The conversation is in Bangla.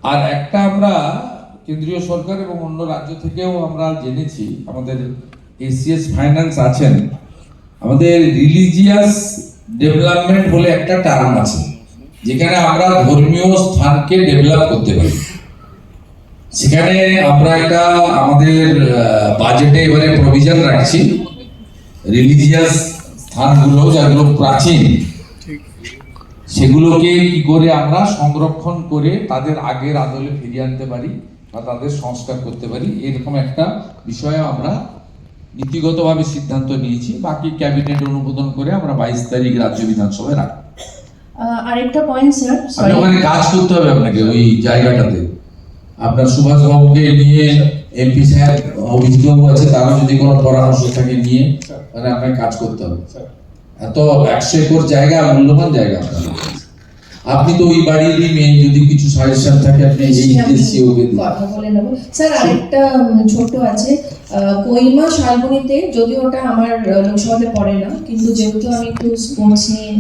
আর একটা আমরা কেন্দ্রীয় সরকার এবং অন্য রাজ্য থেকেও আমরা জেনেছি, আমাদের এসিএস ফাইন্যান্স আছেন, আমাদের রিলিজিয়াস ডেভেলপমেন্ট বলে একটা টার্ম আছে, যেখানে আমরা ধর্মীয় স্থানকে ডেভেলপ করতে পারি। সেখানে আমরা একটা আমাদের বাজেটে এবারে প্রভিশন রাখছি, রিলিজিয়াস স্থানগুলো যেগুলো প্রাচীন, সেগুলোকে কি করে আমরা সংরক্ষণ করে তাদের আগের আদলে ফিরিয়ে আনতে পারি বা তাদের সংস্কার করতে পারি, এরকম একটা বিষয়ে আমরা নীতিগতভাবে সিদ্ধান্ত নিয়েছি। বাকি ক্যাবিনেট অনুমোদন করে আমরা 22 তারিখ রাজ্য বিধানসভায় রাখবো। আরেকটা পয়েন্ট স্যার, আপনি ওখানে কাজ করতে হবে আপনাকে, ওই জায়গাটাতে আপনার সুভাষ বাবুকে নিয়ে, এমপি সাহেব, অভিজিৎ বাবু আছে, তারও যদি কোনো পরামর্শ থাকে নিয়ে মানে আপনাকে কাজ করতে হবে। এত 100 একর জায়গা, মূল্যবান জায়গা আপনার। আপনি তো ওই বাড়িরই মেয়ে, যদি কিছু সাজেশন থাকে আপনি এই এসিওকে কথা বলে নেব। স্যার আরেকটা ছোট আছে, কইমা শালবনীতে, যদিও ওটা আমার লোকসভাতে পড়ে না, কিন্তু যেহেতু আমি একটু স্পোর্টস নিয়ে